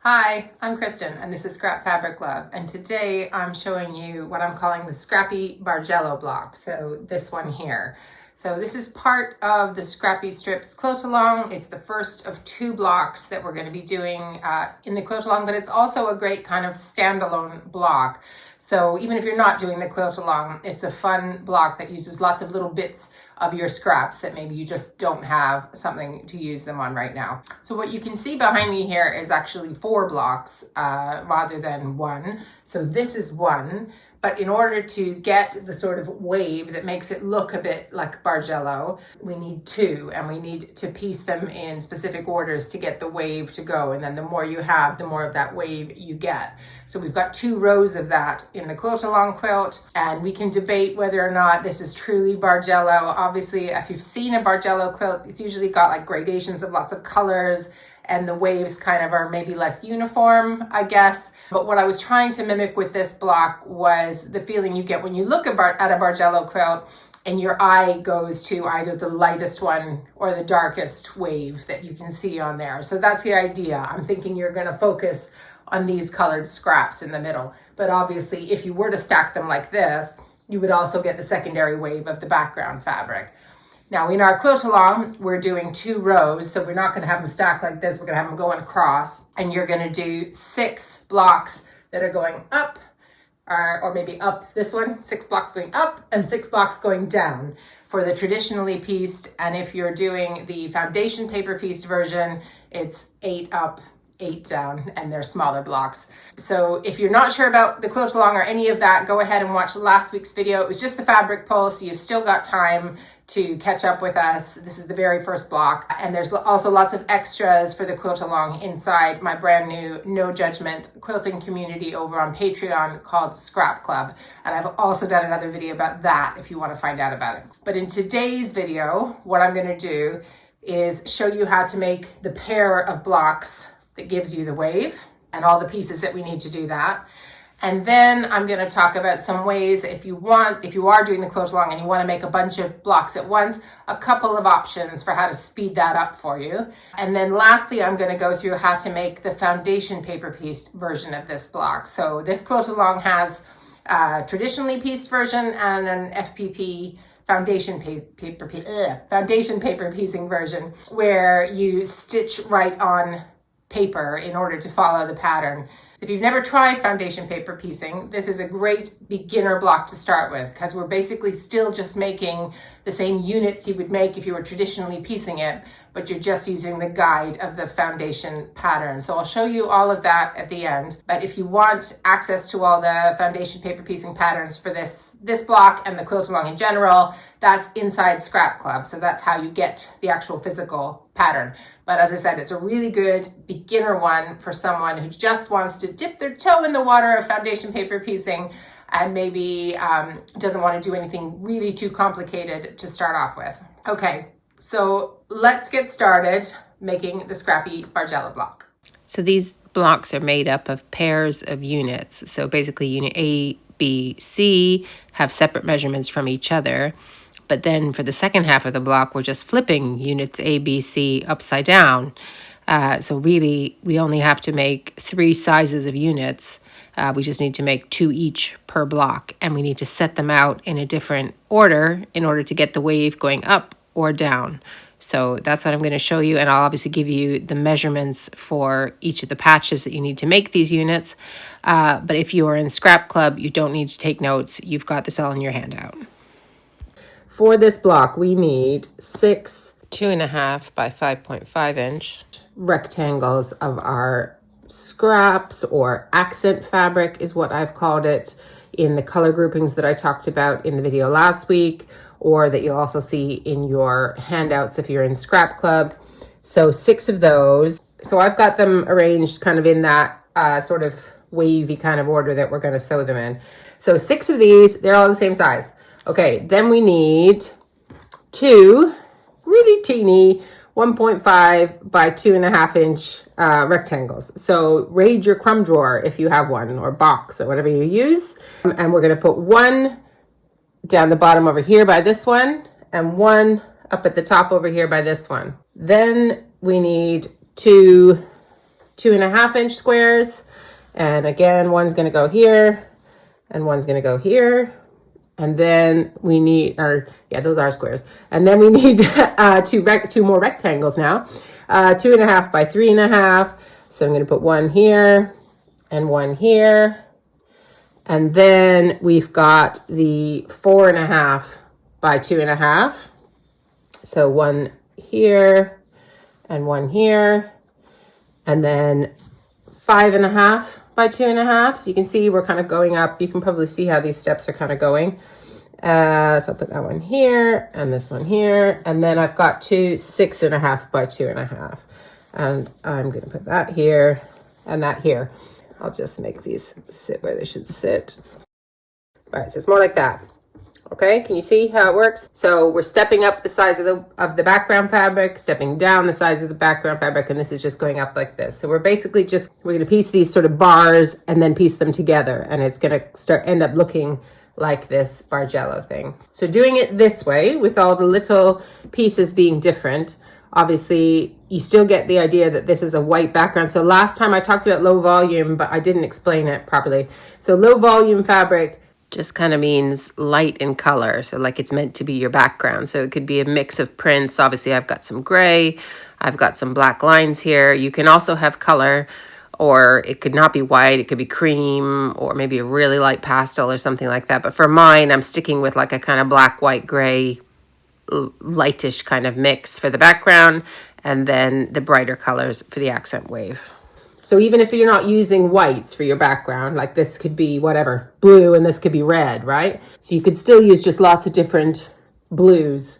Hi, I'm Kristen and this is Scrap Fabric Love, and today I'm showing you what I'm calling the Scrappy Bargello block, so this one here. So this is part of the Scrappy Strips quilt along. It's the first of two blocks that we're going to be doing in the quilt along, but it's also a great kind of standalone block. So even if you're not doing the quilt along, it's a fun block that uses lots of little bits of your scraps that maybe you just don't have something to use them on right now. So what you can see behind me here is actually 4 blocks rather than 1. So this is 1. But in order to get the sort of wave that makes it look a bit like Bargello, we need 2, and we need to piece them in specific orders to get the wave to go. And then the more you have, the more of that wave you get. So we've got 2 rows of that in the quilt along quilt, and we can debate whether or not this is truly Bargello. Obviously, if you've seen a Bargello quilt, it's usually got like gradations of lots of colors, and the waves kind of are maybe less uniform, I guess. But what I was trying to mimic with this block was the feeling you get when you look at a Bargello quilt and your eye goes to either the lightest one or the darkest wave that you can see on there. So that's the idea. I'm thinking you're gonna focus on these colored scraps in the middle. But obviously, if you were to stack them like this, you would also get the secondary wave of the background fabric. Now in our quilt along, we're doing 2 rows, so we're not gonna have them stacked like this, we're gonna have them going across, and you're gonna do 6 blocks that are going up, or maybe up this one, 6 blocks going up and 6 blocks going down for the traditionally pieced. And if you're doing the foundation paper pieced version, it's 8 up, 8 down, and they're smaller blocks. So if you're not sure about the quilt along or any of that, go ahead and watch last week's video. It was just the fabric pull, so you've still got time to catch up with us. This is the very first block. And there's also lots of extras for the quilt along inside my brand new no judgment quilting community over on Patreon called Scrap Club. And I've also done another video about that if you want to find out about it. But in today's video, what I'm going to do is show you how to make the pair of blocks that gives you the wave and all the pieces that we need to do that. And then I'm going to talk about some ways that if you are doing the quilt along and you want to make a bunch of blocks at once, a couple of options for how to speed that up for you. And then lastly, I'm going to go through how to make the foundation paper pieced version of this block. So this quilt along has a traditionally pieced version and an FPP foundation paper piecing version where you stitch right on paper in order to follow the pattern. If you've never tried foundation paper piecing, this is a great beginner block to start with because we're basically still just making the same units you would make if you were traditionally piecing it, but you're just using the guide of the foundation pattern. So I'll show you all of that at the end. But if you want access to all the foundation paper piecing patterns for this block and the quilt along in general, that's inside Scrap Club. So that's how you get the actual physical pattern. But as I said, it's a really good beginner one for someone who just wants to dip their toe in the water of foundation paper piecing and maybe doesn't want to do anything really too complicated to start off with. Okay, so let's get started making the Scrappy Bargello block. So these blocks are made up of pairs of units. So basically unit A, B, C have separate measurements from each other. But then for the second half of the block, we're just flipping units A, B, C upside down. So really, we only have to make 3 sizes of units. We just need to make 2 each per block. And we need to set them out in a different order in order to get the wave going up or down. So that's what I'm going to show you. And I'll obviously give you the measurements for each of the patches that you need to make these units. But if you are in Scrap Club, you don't need to take notes. You've got this all in your handout. For this block, we need 6 2.5 by 5.5 inch rectangles of our scraps, or accent fabric is what I've called it in the color groupings that I talked about in the video last week, or that you'll also see in your handouts if you're in Scrap Club. So 6 of those. So I've got them arranged kind of in that sort of wavy kind of order that we're going to sew them in. So 6 of these, they're all the same size. Okay, then we need 2 really teeny 1.5 by 2.5 inch rectangles. So raid your crumb drawer if you have one, or box, or whatever you use. And we're going to put 1 down the bottom over here by this one, and 1 up at the top over here by this one. Then we need 2 2.5-inch squares. And again, one's going to go here and one's going to go here. And then we need, yeah, those are squares. And then we need two more rectangles now. 2.5 by 3.5. So I'm going to put one here and one here. And then we've got the 4.5 by 2.5. So one here and one here. And then 5.5 by 2.5. So you can see we're kind of going up. You can probably see how these steps are kind of going. So I'll put that one here and this one here. And then I've got two 6.5 by 2.5. And I'm going to put that here and that here. I'll just make these sit where they should sit. All right, so it's more like that. Okay, can you see how it works? So we're stepping up the size of the background fabric, stepping down the size of the background fabric, and this is just going up like this. So we're basically we're going to piece these sort of bars and then piece them together, and it's going to end up looking like this Bargello thing. So doing it this way with all the little pieces being different, obviously you still get the idea that this is a white background. So last time I talked about low volume, but I didn't explain it properly. So low volume fabric just kind of means light in color. So like it's meant to be your background. So it could be a mix of prints. Obviously I've got some gray, I've got some black lines here. You can also have color, or it could not be white. It could be cream or maybe a really light pastel or something like that. But for mine, I'm sticking with like a kind of black, white, gray, lightish kind of mix for the background, and then the brighter colors for the accent wave. So even if you're not using whites for your background, like this could be whatever, blue, and this could be red, right? So you could still use just lots of different blues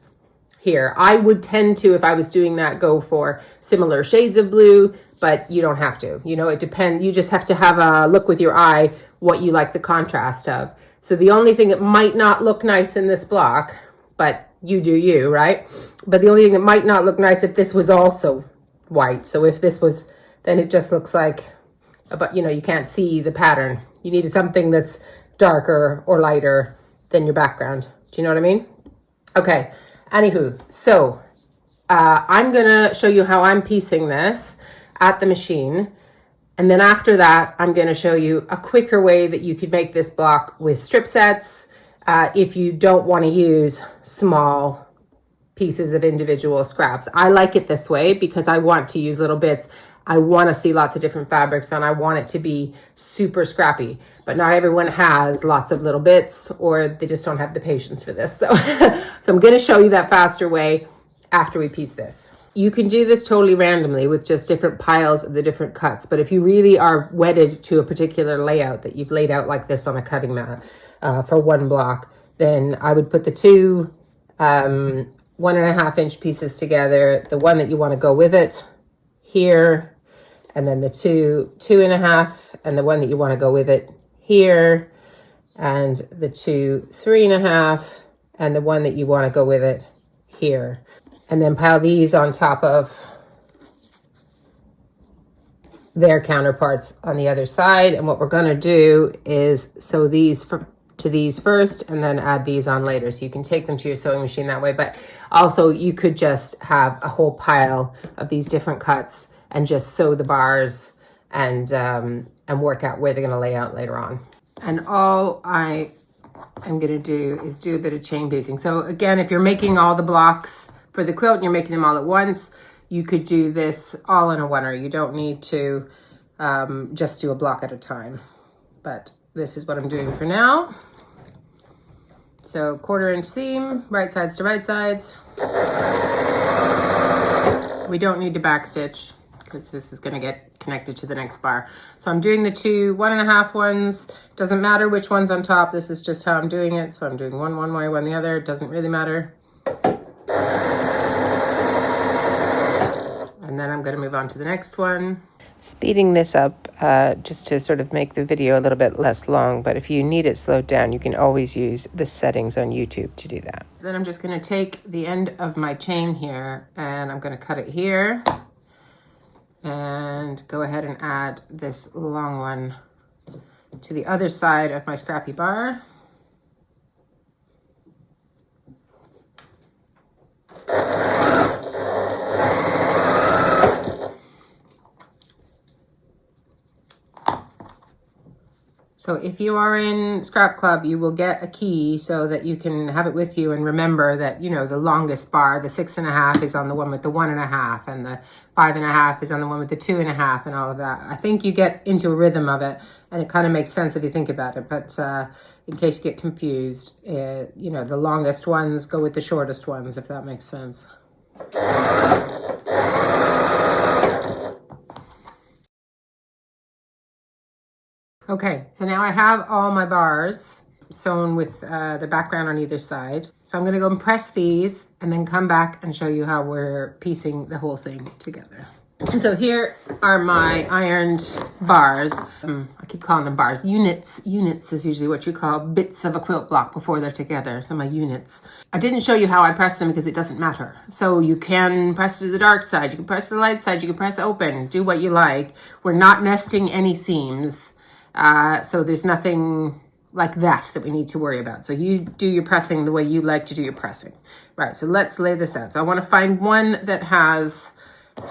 here. I would tend to, if I was doing that, go for similar shades of blue, but you don't have to. You know, it depends. You just have to have a look with your eye what you like the contrast of. So the only thing that might not look nice in this block, but you do you, right? But the only thing that might not look nice if this was also white. So if this was, then it just looks like, but you know, you can't see the pattern. You needed something that's darker or lighter than your background. Do you know what I mean? Okay, anywho, so I'm gonna show you how I'm piecing this at the machine. And then after that, I'm gonna show you a quicker way that you could make this block with strip sets if you don't wanna use small pieces of individual scraps. I like it this way because I want to use little bits. I want to see lots of different fabrics and I want it to be super scrappy, but not everyone has lots of little bits or they just don't have the patience for this. So, so I'm going to show you that faster way after we piece this. You can do this totally randomly with just different piles of the different cuts, but if you really are wedded to a particular layout that you've laid out like this on a cutting mat for one block, then I would put the two 1.5-inch pieces together, the one that you want to go with it here, and then the 2.5, and the one that you want to go with it here, and the 3.5, and the one that you want to go with it here. And then pile these on top of their counterparts on the other side. And what we're going to do is sew these to these first and then add these on later. So you can take them to your sewing machine that way, but also you could just have a whole pile of these different cuts and just sew the bars and work out where they're going to lay out later on. And all I am going to do is do a bit of chain piecing. So again, if you're making all the blocks for the quilt and you're making them all at once, you could do this all in a oneer. You don't need to just do a block at a time. But this is what I'm doing for now. So 1/4-inch seam, right sides to right sides. We don't need to backstitch because this is going to get connected to the next bar. So I'm doing the two 1.5 ones. Doesn't matter which one's on top. This is just how I'm doing it. So I'm doing one way, one the other. It doesn't really matter. And then I'm going to move on to the next one. Speeding this up just to sort of make the video a little bit less long, but if you need it slowed down, you can always use the settings on YouTube to do that. Then I'm just going to take the end of my chain here and I'm going to cut it here and go ahead and add this long one to the other side of my scrappy bar. So if you are in Scrap Club, you will get a key so that you can have it with you and remember that, you know, the longest bar, the 6.5 is on the one with the 1.5 and the 5.5 is on the one with the 2.5 and all of that. I think you get into a rhythm of it and it kind of makes sense if you think about it. But in case you get confused, you know, the longest ones go with the shortest ones, if that makes sense. Okay, so now I have all my bars sewn with the background on either side. So I'm gonna go and press these and then come back and show you how we're piecing the whole thing together. So here are my ironed bars. I keep calling them bars. Units. Units is usually what you call bits of a quilt block before they're together. So my units. I didn't show you how I press them because it doesn't matter. So you can press to the dark side. You can press to the light side. You can press open. Do what you like. We're not nesting any seams. So there's nothing like that we need to worry about. So you do your pressing the way you like to do your pressing. Right, so let's lay this out. So I want to find one that has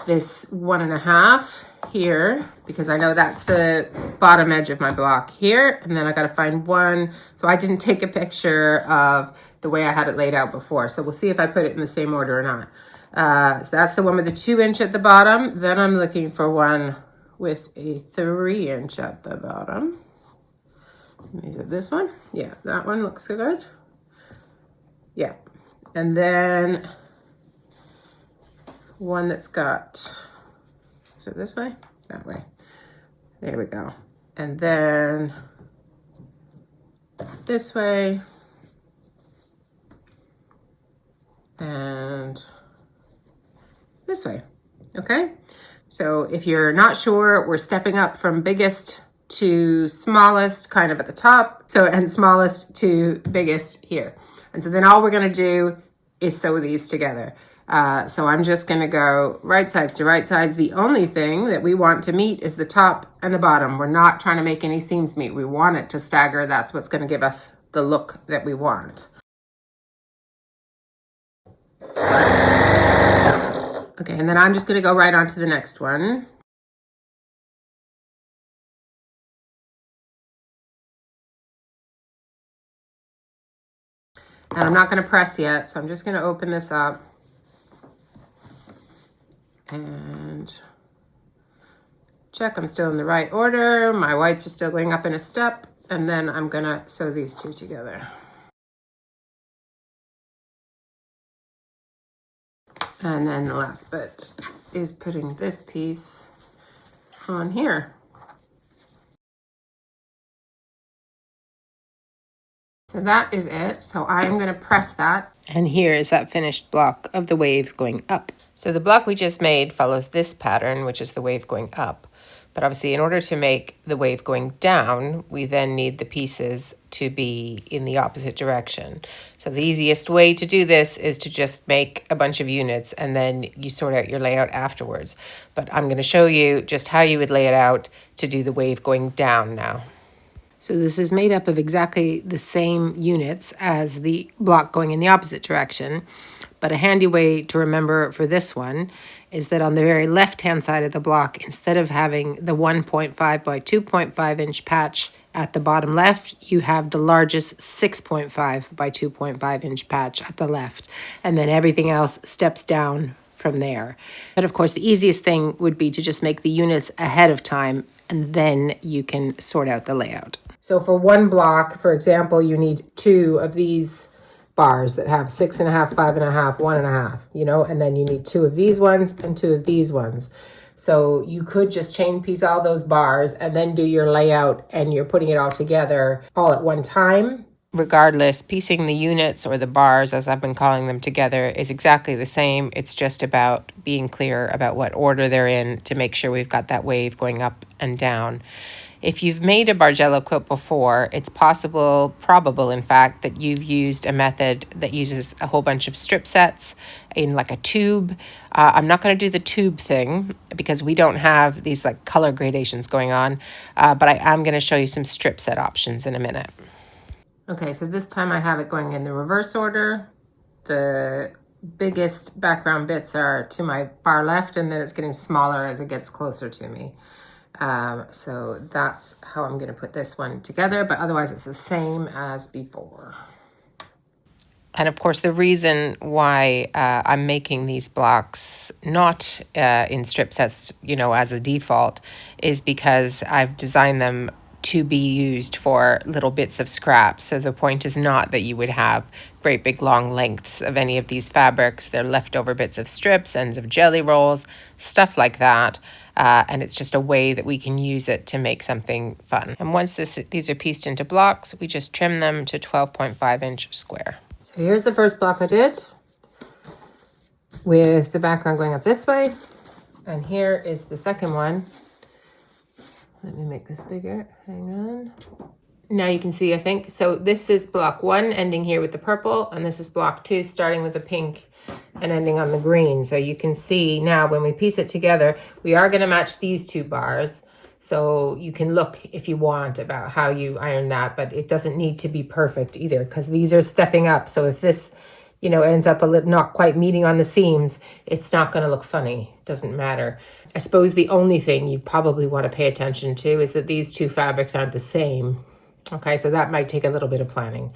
this 1.5 here, because I know that's the bottom edge of my block here. And then I got to find one. So I didn't take a picture of the way I had it laid out before. So we'll see if I put it in the same order or not. So that's the one with the 2-inch at the bottom. Then I'm looking for one with a 3-inch at the bottom. Is it this one? Yeah, that one looks good. Yeah. And then one that's got, is it this way? That way. There we go. And then this way. And this way. Okay? So if you're not sure, we're stepping up from biggest to smallest kind of at the top. So, and smallest to biggest here. And so then all we're gonna do is sew these together. So I'm just gonna go right sides to right sides. The only thing that we want to meet is the top and the bottom. We're not trying to make any seams meet. We want it to stagger. That's what's gonna give us the look that we want. Okay, and then I'm just gonna go right on to the next one. And I'm not gonna press yet, so I'm just gonna open this up. And check I'm still in the right order. My whites are still going up in a step. And then I'm gonna sew these two together. And then the last bit is putting this piece on here. So that is it. So I'm gonna press that. And here is that finished block of the wave going up. So the block we just made follows this pattern, which is the wave going up. But obviously, in order to make the wave going down, we then need the pieces to be in the opposite direction. So the easiest way to do this is to just make a bunch of units and then you sort out your layout afterwards. But I'm going to show you just how you would lay it out to do the wave going down now. So this is made up of exactly the same units as the block going in the opposite direction. But a handy way to remember for this one is that on the very left-hand side of the block, instead of having the 1.5 by 2.5 inch patch at the bottom left, you have the largest 6.5 by 2.5 inch patch at the left. And then everything else steps down from there. But of course, the easiest thing would be to just make the units ahead of time, and then you can sort out the layout. So for one block, for example, you need 2 of these bars that have 6.5, 5.5, 1.5, you know, and then you need 2 of these ones and 2 of these ones. So you could just chain piece all those bars and then do your layout and you're putting it all together all at one time. Regardless, piecing the units or the bars, as I've been calling them, together is exactly the same. It's just about being clear about what order they're in to make sure we've got that wave going up and down. If you've made a Bargello quilt before, it's possible, probable in fact, that you've used a method that uses a whole bunch of strip sets in like a tube. I'm not going to do the tube thing because we don't have these like color gradations going on, but I am going to show you some strip set options in a minute. Okay, so this time I have it going in the reverse order. The biggest background bits are to my far left, and then it's getting smaller as it gets closer to me. So that's how I'm going to put this one together, but otherwise it's the same as before. And of course, the reason why I'm making these blocks not in strip sets, you know, as a default, is because I've designed them to be used for little bits of scraps. So the point is not that you would have great big long lengths of any of these fabrics. They're leftover bits of strips, ends of jelly rolls, stuff like that. And it's just a way that we can use it to make something fun. And once these are pieced into blocks, we just trim them to 12.5-inch square. So here's the first block I did with the background going up this way. And here is the second one. Let me make this bigger. Hang on. Now you can see, I think. So this is block 1 ending here with the purple, and this is block 2 starting with the pink and ending on the green. So you can see now when we piece it together, we are going to match these 2 bars. So you can look if you want about how you iron that, but it doesn't need to be perfect either because these are stepping up. So if this, you know, ends up a little not quite meeting on the seams, it's not going to look funny. It doesn't matter. I suppose the only thing you probably want to pay attention to is that these 2 fabrics aren't the same. Okay, so that might take a little bit of planning.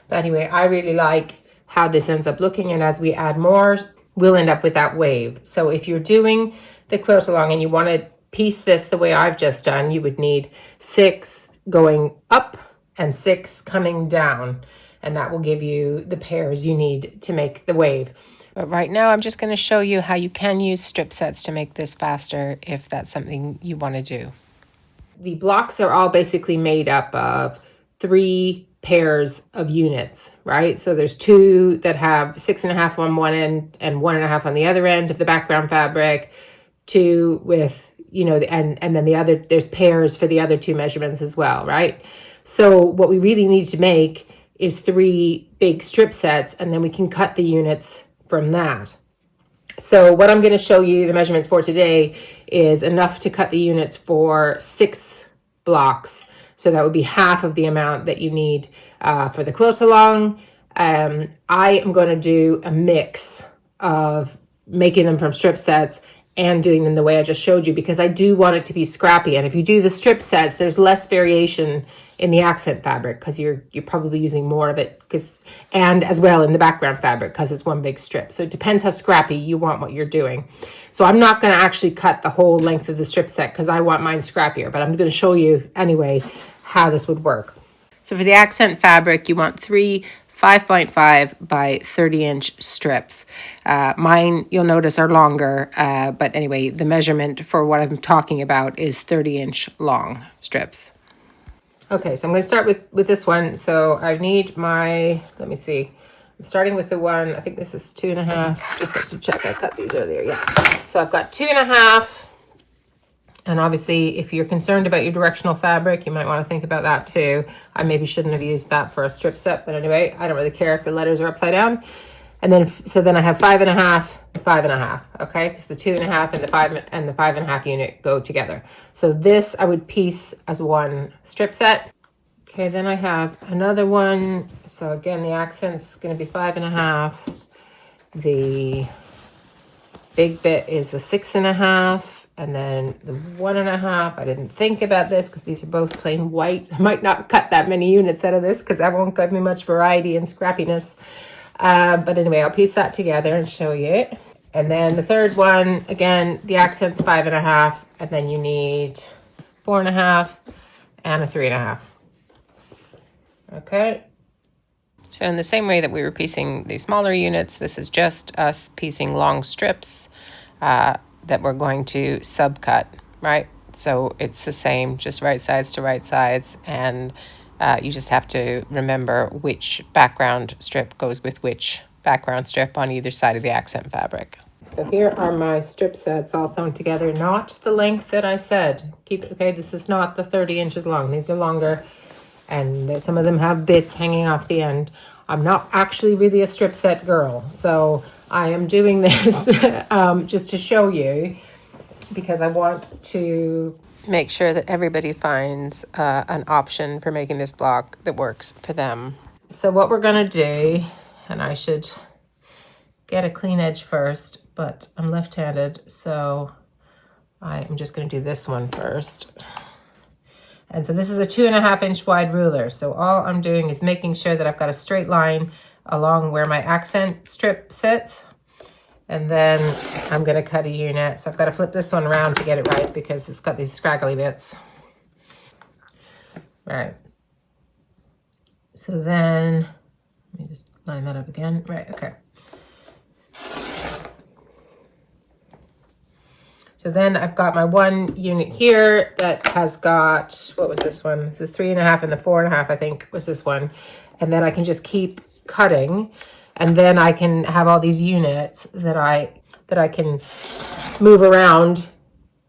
But anyway, I really like how this ends up looking, and as we add more, we'll end up with that wave. So if you're doing the quilt along and you want to piece this the way I've just done, you would need 6 going up and 6 coming down, and that will give you the pairs you need to make the wave. But right now I'm just going to show you how you can use strip sets to make this faster if that's something you want to do. The blocks are all basically made up of 3 pairs of units, right? So there's 2 that have 6.5 on one end and 1.5 on the other end of the background fabric, 2 with, you know, and then the other, there's pairs for the other 2 measurements as well, right? So what we really need to make is 3 big strip sets, and then we can cut the units from that. So what I'm going to show you the measurements for today is enough to cut the units for 6 blocks. So that would be half of the amount that you need for the quilt along. I am going to do a mix of making them from strip sets and doing them the way I just showed you, because I do want it to be scrappy. And if you do the strip sets, there's less variation in the accent fabric because you're probably using more of it, and as well in the background fabric because it's one big strip. So it depends how scrappy you want what you're doing. So I'm not going to actually cut the whole length of the strip set because I want mine scrappier, but I'm going to show you anyway how this would work. So for the accent fabric, you want 3 5.5 by 30-inch strips. Mine, you'll notice, are longer, but anyway, the measurement for what I'm talking about is 30-inch long strips. Okay, so I'm going to start with this one. So I need my, let me see. I'm starting with the one, I think this is 2.5, just to check. I cut these earlier, yeah. So I've got 2.5. And obviously, if you're concerned about your directional fabric, you might want to think about that too. I maybe shouldn't have used that for a strip set, but anyway, I don't really care if the letters are upside down. And then, so then I have 5.5, 5.5, okay? Because the 2.5 and the 5 and the 5.5 unit go together. So this I would piece as one strip set. Okay, then I have another one. So again, the accent's going to be 5.5. The big bit is the 6.5. And then the 1.5, I didn't think about this because these are both plain white. I might not cut that many units out of this because that won't give me much variety and scrappiness. But anyway, I'll piece that together and show you. And then the third one, again, the accent's 5.5, and then you need 4.5 and a 3.5. Okay. So in the same way that we were piecing the smaller units, this is just us piecing long strips that we're going to subcut, right? So it's the same, just right sides to right sides, and you just have to remember which background strip goes with which background strip on either side of the accent fabric. So here are my strip sets all sewn together, not the length that I said. Okay, this is not the 30 inches long. These are longer, and some of them have bits hanging off the end. I'm not actually really a strip set girl, so I am doing this just to show you because I want to make sure that everybody finds an option for making this block that works for them. So what we're going to do, and I should get a clean edge first, but I'm left-handed, so I'm just going to do this one first. And so this is a 2.5 inch wide ruler. So all I'm doing is making sure that I've got a straight line along where my accent strip sits. And then I'm going to cut a unit. So I've got to flip this one around to get it right because it's got these scraggly bits. Right. So then, let me just line that up again. Right, okay. So then I've got my one unit here that has got, what was this one? The 3.5 and the 4.5, I think was this one. And then I can just keep cutting, and then I can have all these units that I can move around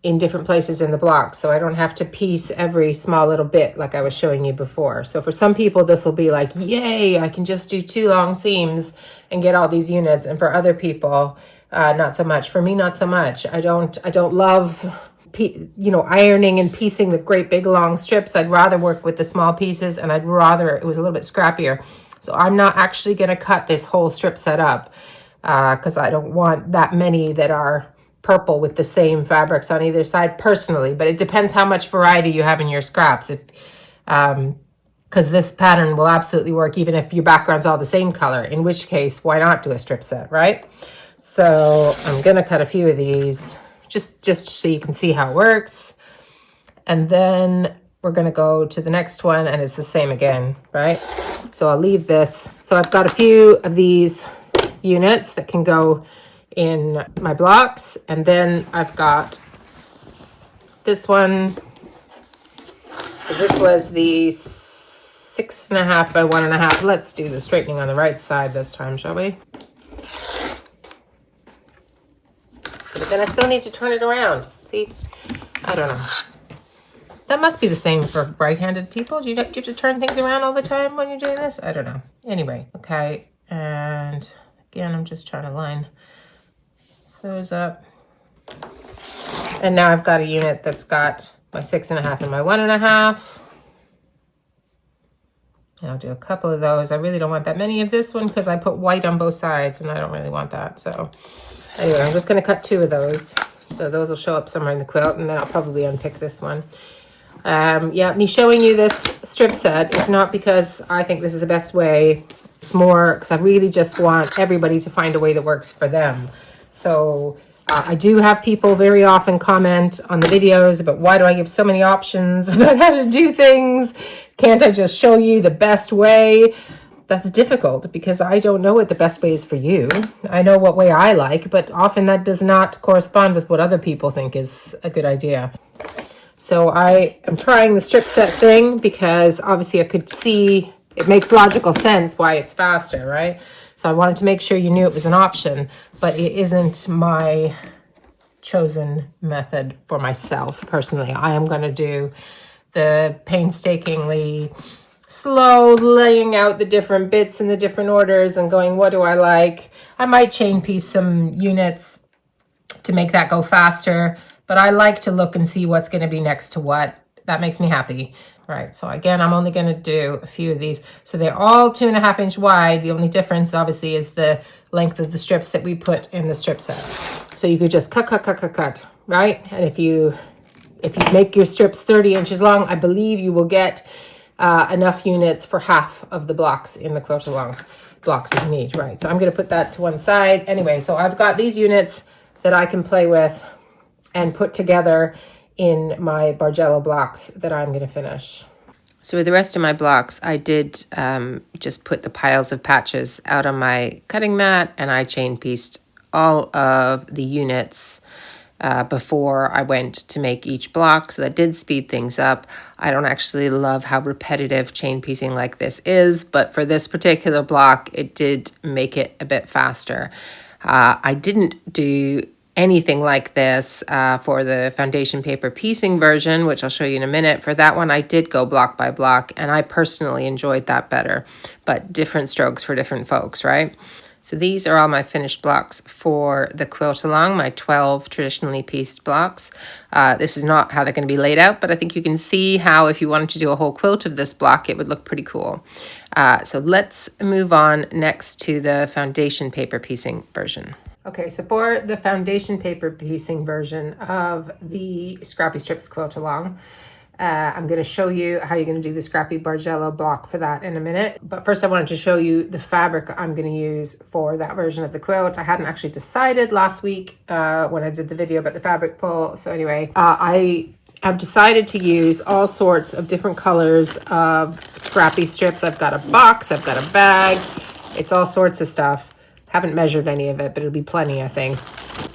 in different places in the block, so I don't have to piece every small little bit like I was showing you before. So for some people this will be like, yay, I can just do 2 long seams and get all these units. And for other people, not so much. For me, not so much. I don't love ironing and piecing the great big long strips. I'd rather work with the small pieces, and I'd rather it was a little bit scrappier. So I'm not actually going to cut this whole strip set up because I don't want that many that are purple with the same fabrics on either side personally. But it depends how much variety you have in your scraps. If because this pattern will absolutely work even if your background's all the same color, in which case, why not do a strip set, right? So I'm going to cut a few of these just so you can see how it works. And then we're going to go to the next one, and it's the same again, right? So I'll leave this. So I've got a few of these units that can go in my blocks, and then I've got this one. So this was the 6.5 by 1.5. Let's do the straightening on the right side this time, shall we? But then I still need to turn it around. See, I don't know. That must be the same for right-handed people. Do you have to turn things around all the time when you're doing this? I don't know. Anyway, okay. And again, I'm just trying to line those up. And now I've got a unit that's got my 6.5 and my 1.5. And I'll do a couple of those. I really don't want that many of this one because I put white on both sides, and I don't really want that. So anyway, I'm just going to cut 2 of those. So those will show up somewhere in the quilt, and then I'll probably unpick this one. Yeah, me showing you this strip set is not because I think this is the best way. It's more because I really just want everybody to find a way that works for them. So I do have people very often comment on the videos about why do I give so many options about how to do things? Can't I just show you the best way? That's difficult because I don't know what the best way is for you. I know what way I like, but often that does not correspond with what other people think is a good idea. So I am trying the strip set thing because obviously I could see it makes logical sense why it's faster, right? So I wanted to make sure you knew it was an option, but it isn't my chosen method for myself personally. I am going to do the painstakingly slow laying out the different bits in the different orders and going, what do I like? I might chain piece some units to make that go faster, but I like to look and see what's going to be next to what. That makes me happy. Right, so again, I'm only going to do a few of these. So they're all 2.5 inch wide. The only difference, obviously, is the length of the strips that we put in the strip set. So you could just cut, right? And if you make your strips 30 inches long, I believe you will get enough units for half of the blocks in the quilt along blocks that you need, right? So I'm going to put that to one side. Anyway, so I've got these units that I can play with and put together in my Bargello blocks that I'm going to finish. So with the rest of my blocks, I did just put the piles of patches out on my cutting mat, and I chain pieced all of the units before I went to make each block. So that did speed things up. I don't actually love how repetitive chain piecing like this is, but for this particular block, it did make it a bit faster. I didn't do anything like this for the foundation paper piecing version, which I'll show you in a minute. For that one, I did go block by block, and I personally enjoyed that better, but different strokes for different folks, right? So these are all my finished blocks for the quilt along, my 12 traditionally pieced blocks. This is not how they're going to be laid out, but I think you can see how if you wanted to do a whole quilt of this block, it would look pretty cool. So let's move on next to the foundation paper piecing version. Okay, so for the foundation paper piecing version of the Scrappy Strips quilt along, I'm going to show you how you're going to do the Scrappy Bargello block for that in a minute. But first I wanted to show you the fabric I'm going to use for that version of the quilt. I hadn't actually decided last week when I did the video about the fabric pull. So anyway, I've decided to use all sorts of different colors of Scrappy strips. I've got a box, I've got a bag, it's all sorts of stuff. Haven't measured any of it, but it'll be plenty, I think.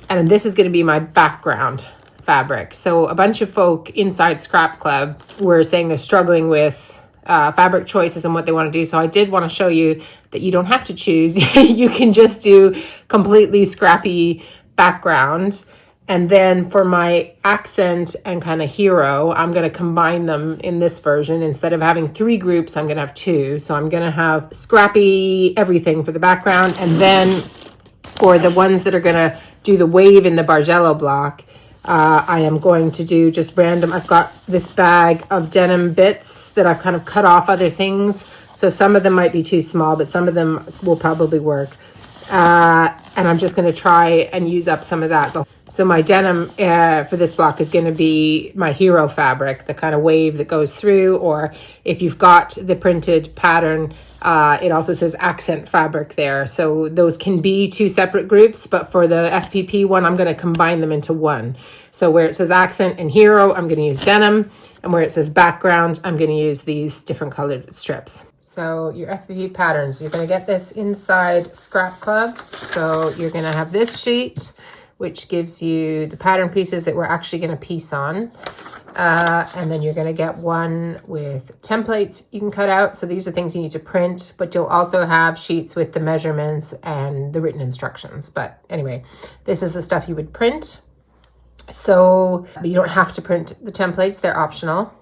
And this is going to be my background fabric. So a bunch of folk inside Scrap Club were saying they're struggling with fabric choices and what they want to do. So I did want to show you that you don't have to choose. You can just do completely scrappy background. And then for my accent and kind of hero, I'm going to combine them in this version. Instead of having 3 groups, I'm going to have 2. So I'm going to have scrappy everything for the background. And then for the ones that are going to do the wave in the Bargello block, I am going to do just random. I've got this bag of denim bits that I've kind of cut off other things. So some of them might be too small, but some of them will probably work. And I'm just going to try and use up some of that. So my denim for this block is going to be my hero fabric, the kind of wave that goes through, or if you've got the printed pattern, it also says accent fabric there. So those can be 2 separate groups, but for the FPP one, I'm going to combine them into one. So where it says accent and hero, I'm going to use denim, and where it says background, I'm going to use these different colored strips. So your FPP patterns, you're going to get this inside Scrap Club. So you're going to have this sheet, which gives you the pattern pieces that we're actually going to piece on. And then you're going to get one with templates you can cut out. So these are things you need to print, but you'll also have sheets with the measurements and the written instructions. But anyway, this is the stuff you would print. So you don't have to print the templates, they're optional.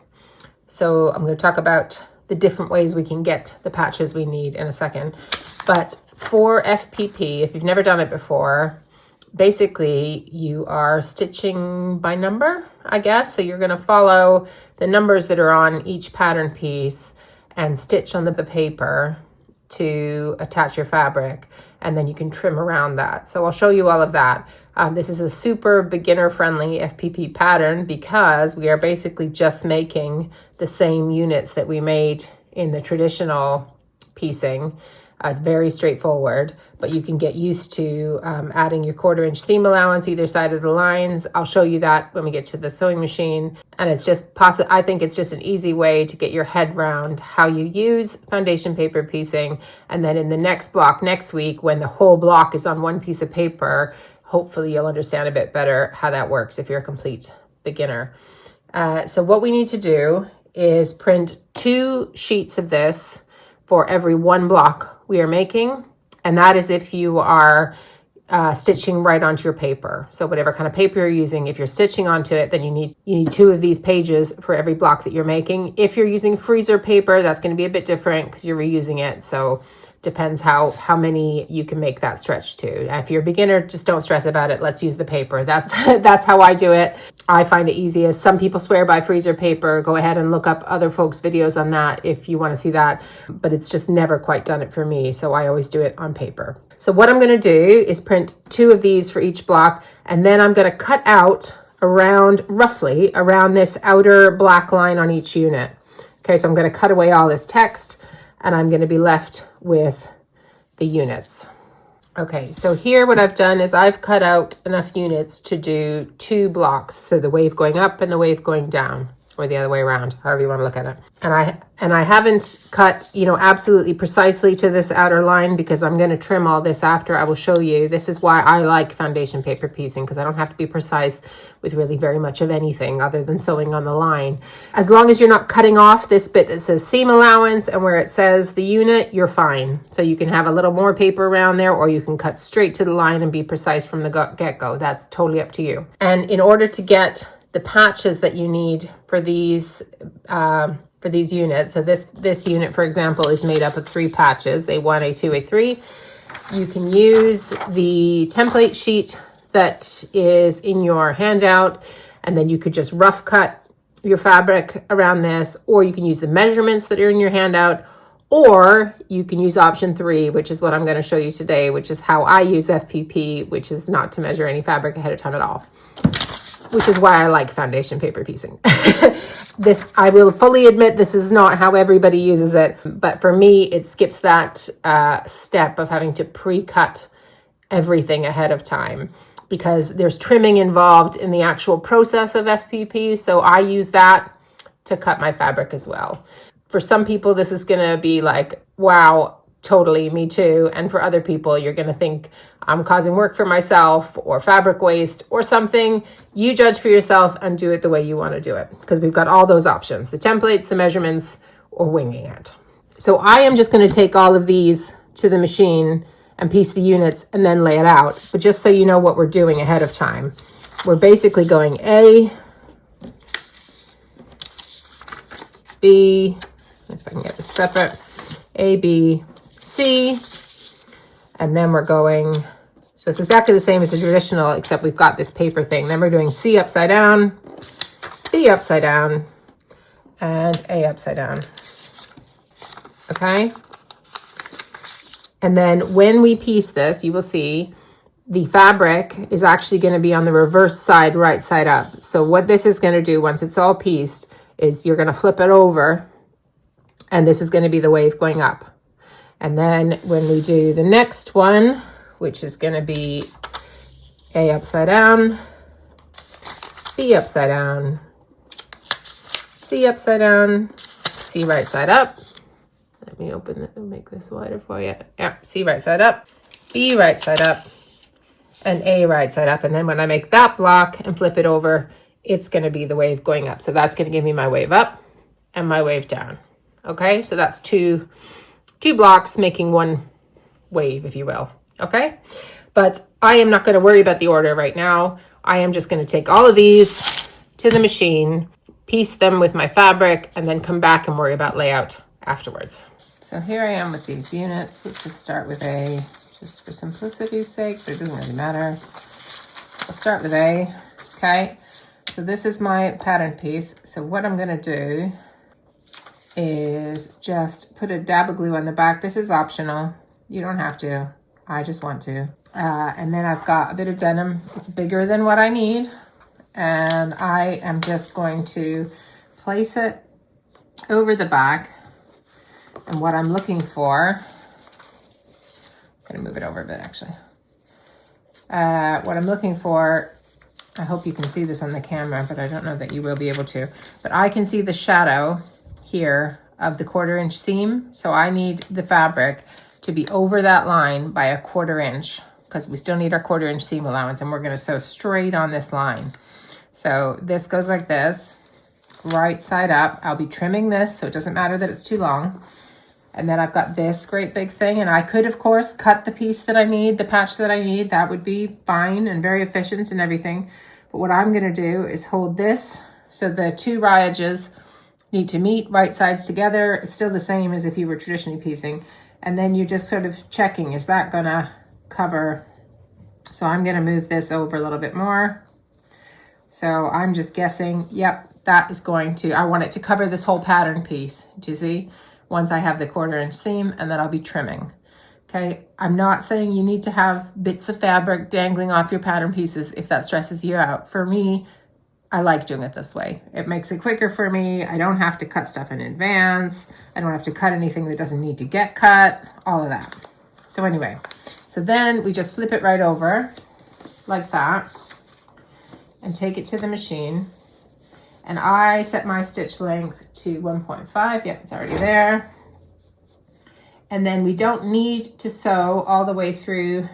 So I'm going to talk about the different ways we can get the patches we need in a second. But for FPP, if you've never done it before, basically you are stitching by number, I guess. So you're going to follow the numbers that are on each pattern piece and stitch on the paper to attach your fabric, and then you can trim around that. So I'll show you all of that. This is a super beginner friendly FPP pattern because we are basically just making the same units that we made in the traditional piecing. It's very straightforward, but you can get used to adding your 1/4 inch seam allowance either side of the lines. I'll show you that when we get to the sewing machine. And it's just I think it's just an easy way to get your head around how you use foundation paper piecing. And then in the next block next week, when the whole block is on one piece of paper, hopefully you'll understand a bit better how that works if you're a complete beginner. So what we need to do is print 2 sheets of this for every 1 block we are making, and that is if you are stitching right onto your paper. So whatever kind of paper you're using, if you're stitching onto it, then you need 2 of these pages for every block that you're making. If you're using freezer paper, that's going to be a bit different because you're reusing it. So depends how many you can make that stretch to. If you're a beginner, just don't stress about it. Let's use the paper. That's how I do it. I find it easiest. Some people swear by freezer paper. Go ahead and look up other folks' videos on that if you want to see that. But it's just never quite done it for me. So I always do it on paper. So what I'm going to do is print 2 of these for each block. And then I'm going to cut out roughly around this outer black line on each unit. Okay, so I'm going to cut away all this text, and I'm going to be left with the units. Okay, so here what I've done is I've cut out enough units to do 2 blocks. So the wave going up and the wave going down, or the other way around, however you want to look at it. And I haven't cut, absolutely precisely to this outer line because I'm going to trim all this after. I will show you. This is why I like foundation paper piecing, because I don't have to be precise with really very much of anything other than sewing on the line. As long as you're not cutting off this bit that says seam allowance and where it says the unit, you're fine. So you can have a little more paper around there, or you can cut straight to the line and be precise from the get-go. That's totally up to you. And in order to get the patches that you need for these units, so this unit, for example, is made up of 3 patches, A1, A2, A3. You can use the template sheet that is in your handout, and then you could just rough cut your fabric around this, or you can use the measurements that are in your handout, Or you can use option 3, which is what I'm going to show you today, which is how I use FPP, which is not to measure any fabric ahead of time at all, which is why I like foundation paper piecing. This, I will fully admit, this is not how everybody uses it, but for me, it skips that step of having to pre-cut everything ahead of time, because there's trimming involved in the actual process of FPP. So I use that to cut my fabric as well. For some people, this is going to be like, wow, totally, me too. And for other people, you're going to think I'm causing work for myself or fabric waste or something. You judge for yourself and do it the way you want to do it, because we've got all those options: the templates, the measurements, or winging it. So I am just going to take all of these to the machine and piece the units and then lay it out. But just so you know what we're doing ahead of time, we're basically going A, B, if I can get this separate, A, B, C, and then we're going, so it's exactly the same as the traditional, except we've got this paper thing. Then we're doing C upside down, B upside down, and A upside down. Okay? And then when we piece this, you will see the fabric is actually going to be on the reverse side, right side up. So what this is going to do once it's all pieced is you're going to flip it over, and this is going to be the wave going up. And then when we do the next one, which is going to be A upside down, B upside down, C upside down, C right side up. Let me open it and make this wider for you. Yeah, C right side up, B right side up, and A right side up. And then when I make that block and flip it over, it's going to be the wave going up. So that's going to give me my wave up and my wave down. Okay, so that's two blocks making one wave, if you will. Okay, but I am not going to worry about the order right now. I am just going to take all of these to the machine, piece them with my fabric, and then come back and worry about layout afterwards. So here I am with these units. Let's just start with A, just for simplicity's sake, but it doesn't really matter. Let's start with A. Okay, so this is my pattern piece. So what I'm going to do is just put a dab of glue on the back. This is optional. You don't have to. I just want to. And then I've got a bit of denim. It's bigger than what I need. And I am just going to place it over the back. And what I'm looking for, I'm gonna move it over a bit actually. What I'm looking for, I hope you can see this on the camera, but I don't know that you will be able to. But I can see the shadow here of the 1/4 inch seam. So I need the fabric to be over that line by a 1/4 inch, because we still need our 1/4 inch seam allowance, and we're going to sew straight on this line. So this goes like this, right side up. I'll be trimming this, so it doesn't matter that it's too long. And then I've got this great big thing, and I could, of course, cut the piece that I need, the patch that I need. That would be fine and very efficient and everything. But what I'm going to do is hold this, so the 2 raw edges need to meet right sides together. It's still the same as if you were traditionally piecing. And then you're just sort of checking, is that going to cover? So I'm going to move this over a little bit more. So I'm just guessing, yep, that is going to, I want it to cover this whole pattern piece. Do you see? Once I have the 1/4 inch seam, and then I'll be trimming. Okay, I'm not saying you need to have bits of fabric dangling off your pattern pieces if that stresses you out. For me, I like doing it this way. It makes it quicker for me. I don't have to cut stuff in advance. I don't have to cut anything that doesn't need to get cut, all of that. So anyway, so then we just flip it right over like that and take it to the machine. And I set my stitch length to 1.5. Yep, it's already there. And then we don't need to sew all the way through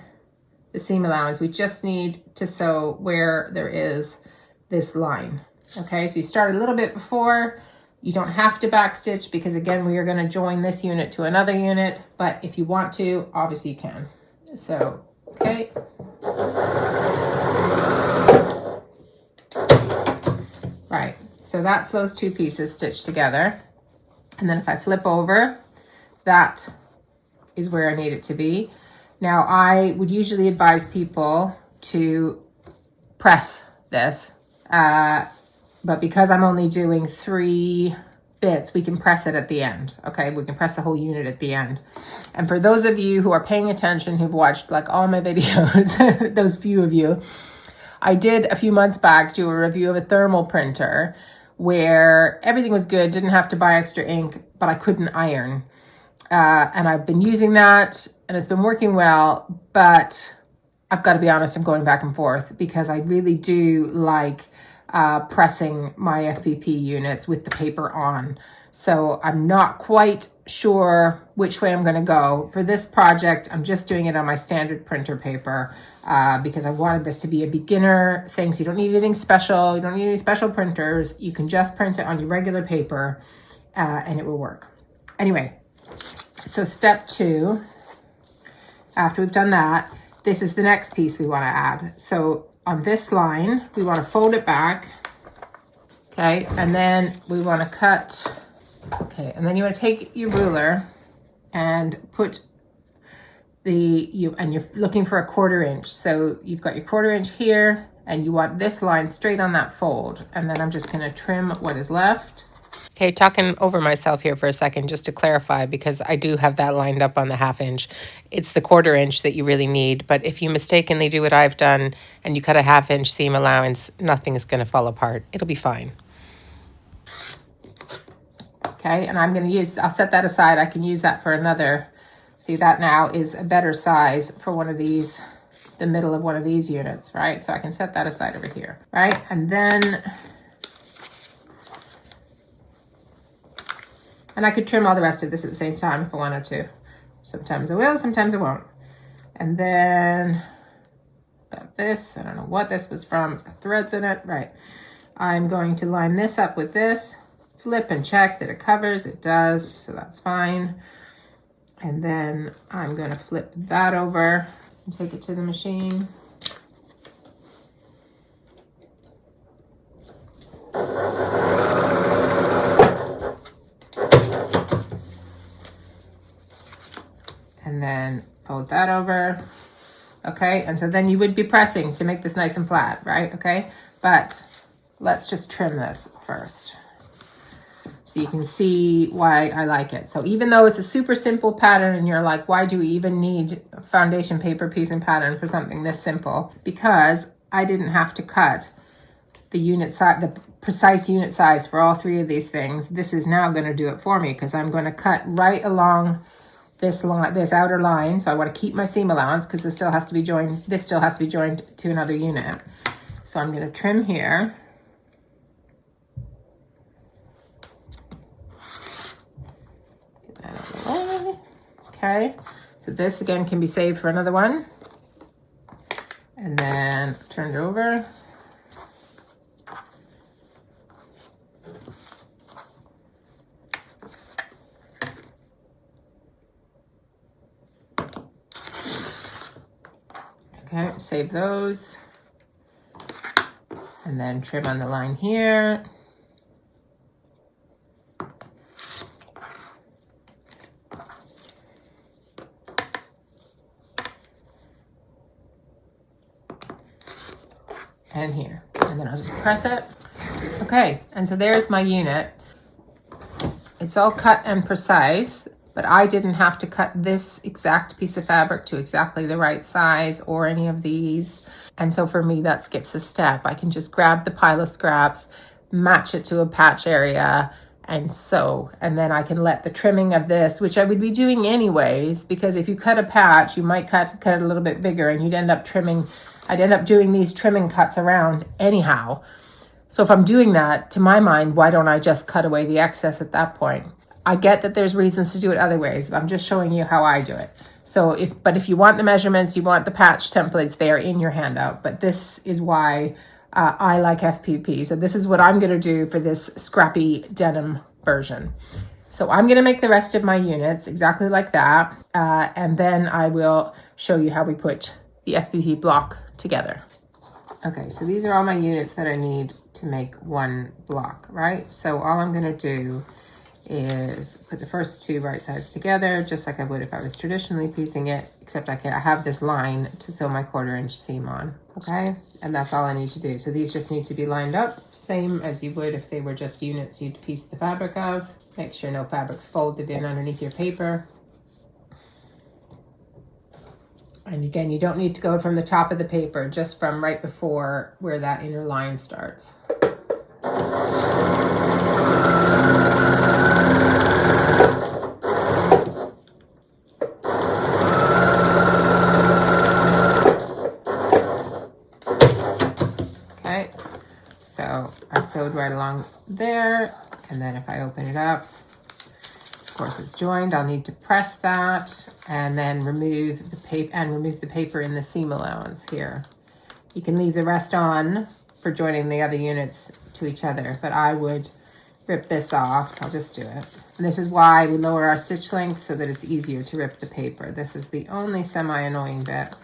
the seam allowance. We just need to sew where there is this line. Okay, so you start a little bit before. You don't have to backstitch, because again, we are going to join this unit to another unit, but if you want to, obviously you can. So, okay. Right, so that's those 2 pieces stitched together. And then if I flip over, that is where I need it to be. Now, I would usually advise people to press this, but because I'm only doing 3 bits, we can press it at the end. Okay, we can press the whole unit at the end. And for those of you who are paying attention, who've watched like all my videos, those few of you, I did a few months back do a review of a thermal printer where everything was good, didn't have to buy extra ink, but I couldn't iron. And I've been using that and it's been working well, but I've got to be honest, I'm going back and forth because I really do like pressing my FPP units with the paper on. So I'm not quite sure which way I'm going to go. For this project, I'm just doing it on my standard printer paper because I wanted this to be a beginner thing. So you don't need anything special. You don't need any special printers. You can just print it on your regular paper and it will work. Anyway, so step 2, after we've done that, this is the next piece we want to add. So on this line, we want to fold it back, okay, and then we want to cut, okay, and then you want to take your ruler and put and you're looking for a 1/4 inch. So you've got your 1/4 inch here, and you want this line straight on that fold, and then I'm just going to trim what is left. Okay, talking over myself here for a second, just to clarify, because I do have that lined up on the 1/2 inch. It's the 1/4 inch that you really need, but if you mistakenly do what I've done and you cut a 1/2 inch seam allowance, nothing is going to fall apart. It'll be fine. Okay, and I'm going to I'll set that aside. I can use that for another. See, that now is a better size for one of these, the middle of one of these units, right? So I can set that aside over here, right? And then, and I could trim all the rest of this at the same time if I wanted to. Sometimes I will, sometimes I won't. And then got this, I don't know what this was from. It's got threads in it, right? I'm going to line this up with this, flip and check that it covers. It does, so that's fine. And then I'm going to flip that over and take it to the machine. And then fold that over. Okay, and so then you would be pressing to make this nice and flat, right? Okay, but let's just trim this first, so you can see why I like it. So even though it's a super simple pattern and you're like, why do we even need a foundation paper piece and pattern for something this simple? Because I didn't have to cut the unit size, the precise unit size for all 3 of these things. This is now going to do it for me because I'm going to cut right along this line, this outer line. So I want to keep my seam allowance because this still has to be joined. This still has to be joined to another unit. So I'm going to trim here. Okay, so this again can be saved for another one. And then turn it over. Okay, save those. And then trim on the line here. And here, and then I'll just press it. Okay, and so there's my unit. It's all cut and precise, but I didn't have to cut this exact piece of fabric to exactly the right size or any of these. And so for me, that skips a step. I can just grab the pile of scraps, match it to a patch area, and sew. And then I can let the trimming of this, which I would be doing anyways, because if you cut a patch, you might cut it a little bit bigger and you'd end up trimming. I'd end up doing these trimming cuts around anyhow. So if I'm doing that, to my mind, why don't I just cut away the excess at that point? I get that there's reasons to do it other ways. I'm just showing you how I do it. So if you want the measurements, you want the patch templates, they are in your handout. But this is why I like FPP. So this is what I'm going to do for this scrappy denim version. So I'm going to make the rest of my units exactly like that. And then I will show you how we put the FPP block together. Okay, so these are all my units that I need to make one block, right? So all I'm going to do is put the first two right sides together, just like I would if I was traditionally piecing it, except I have this line to sew my 1/4 inch seam on, okay? And that's all I need to do. So these just need to be lined up, same as you would if they were just units you'd piece the fabric of. Make sure no fabric's folded in underneath your paper. And again, you don't need to go from the top of the paper, just from right before where that inner line starts. Okay, so I sewed right along there, and then if I open it up, of course it's joined. I'll need to press that and then remove the paper in the seam allowance here. You can leave the rest on for joining the other units to each other, but I would rip this off. I'll just do it. And this is why we lower our stitch length, so that it's easier to rip the paper. This is the only semi-annoying bit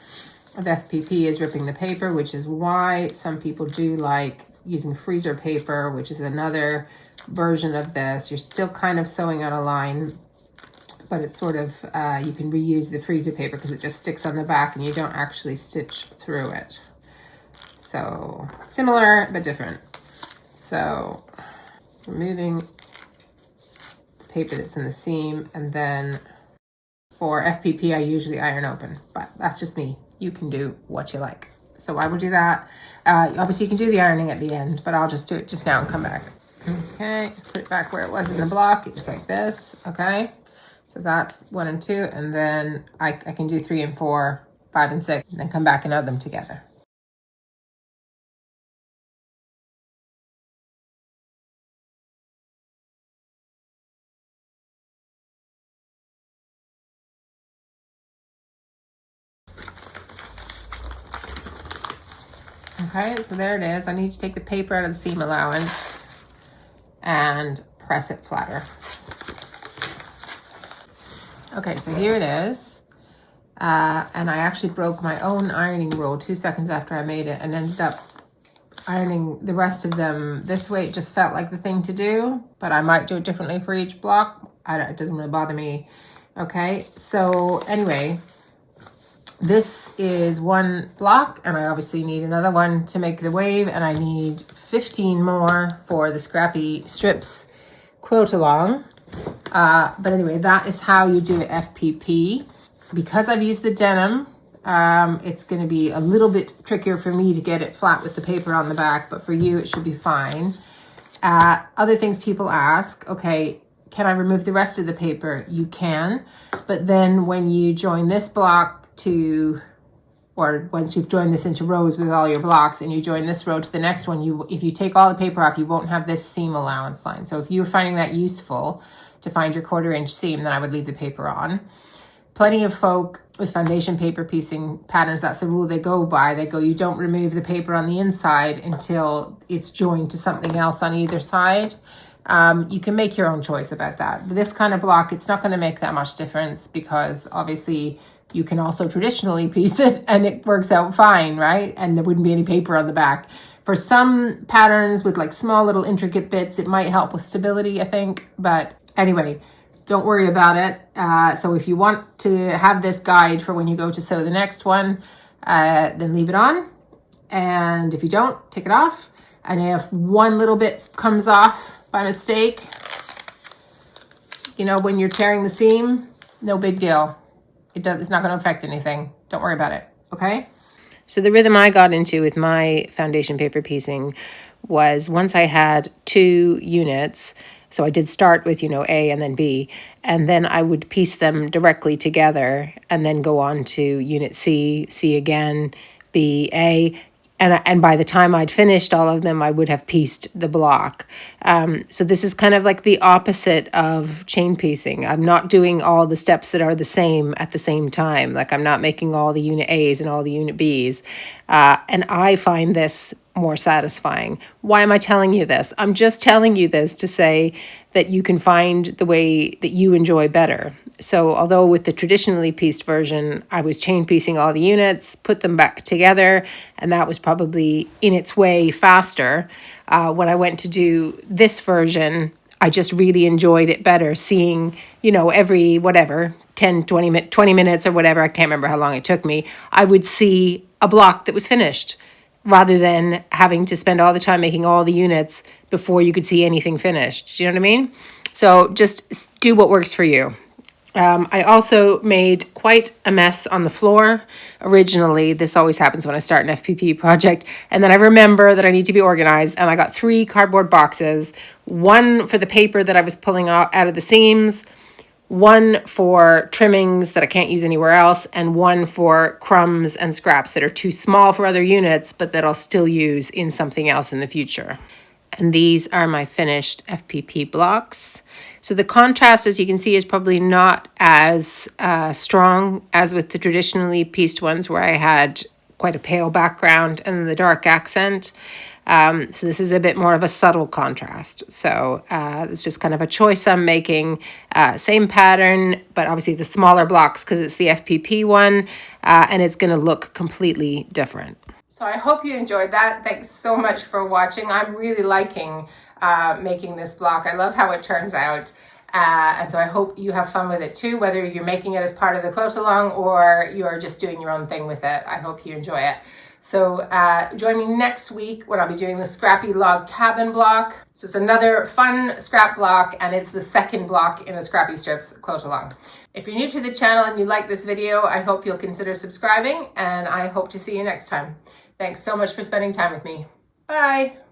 of FPP, is ripping the paper, which is why some people do like using freezer paper, which is another version of this. You're still kind of sewing on a line, but it's sort of, you can reuse the freezer paper because it just sticks on the back and you don't actually stitch through it. So similar, but different. So removing the paper that's in the seam, and then for FPP, I usually iron open, but that's just me. You can do what you like. So I will do that. Obviously you can do the ironing at the end, but I'll just do it just now and come back. Okay, put it back where it was in the block, just like this, okay? So that's 1 and 2, and then I can do 3 and 4, 5 and 6, and then come back and add them together. Okay, so there it is. I need to take the paper out of the seam allowance and press it flatter. Okay, so here it is. And I actually broke my own ironing rule 2 seconds after I made it and ended up ironing the rest of them this way. It just felt like the thing to do, but I might do it differently for each block. It doesn't really bother me. Okay, so anyway, this is one block, and I obviously need another one to make the wave, and I need 15 more for the Scrappy Strips quilt along. But anyway, that is how you do FPP. Because I've used the denim, it's going to be a little bit trickier for me to get it flat with the paper on the back, but for you it should be fine. Other things people ask, okay, can I remove the rest of the paper? You can, but then when you join this block to, or once you've joined this into rows with all your blocks and you join this row to the next one, if you take all the paper off, you won't have this seam allowance line. So if you're finding that useful to find your 1/4 inch seam, then I would leave the paper on. Plenty of folk with foundation paper piecing patterns, that's the rule they go by. They go, you don't remove the paper on the inside until it's joined to something else on either side. You can make your own choice about that. But this kind of block, it's not going to make that much difference, because obviously you can also traditionally piece it and it works out fine, right? And there wouldn't be any paper on the back. For some patterns with like small little intricate bits, it might help with stability, I think. But anyway, don't worry about it. So if you want to have this guide for when you go to sew the next one, then leave it on. And if you don't, take it off. And if one little bit comes off by mistake, you know, when you're tearing the seam, no big deal. It's not going to affect anything. Don't worry about it, okay? So the rhythm I got into with my foundation paper piecing was, once I had 2 units, so I did start with, A and then B, and then I would piece them directly together and then go on to unit C, C again, B, A. And by the time I'd finished all of them, I would have pieced the block. So this is kind of like the opposite of chain piecing. I'm not doing all the steps that are the same at the same time. Like, I'm not making all the unit A's and all the unit B's. And I find this more satisfying. Why am I telling you this? I'm just telling you this to say that you can find the way that you enjoy better. So although with the traditionally pieced version, I was chain piecing all the units, put them back together, and that was probably in its way faster. When I went to do this version, I just really enjoyed it better seeing, you know, every whatever, 10, 20 minutes or whatever, I can't remember how long it took me, I would see a block that was finished rather than having to spend all the time making all the units before you could see anything finished. Do you know what I mean? So just do what works for you. I also made quite a mess on the floor. Originally, this always happens when I start an FPP project. And then I remember that I need to be organized. And I got 3 cardboard boxes, one for the paper that I was pulling out of the seams, one for trimmings that I can't use anywhere else, and one for crumbs and scraps that are too small for other units, but that I'll still use in something else in the future. And these are my finished FPP blocks. So the contrast, as you can see, is probably not as strong as with the traditionally pieced ones where I had quite a pale background and the dark accent. So this is a bit more of a subtle contrast. So it's just kind of a choice I'm making. Same pattern, but obviously the smaller blocks because it's the FPP one, and it's going to look completely different. So I hope you enjoyed that. Thanks so much for watching. I'm really liking making this block. I love how it turns out. And so I hope you have fun with it too, whether you're making it as part of the quilt along or you're just doing your own thing with it. I hope you enjoy it. So join me next week when I'll be doing the Scrappy Log Cabin block. So it's another fun scrap block, and it's the second block in the Scrappy Strips quilt along. If you're new to the channel and you like this video, I hope you'll consider subscribing, and I hope to see you next time. Thanks so much for spending time with me. Bye.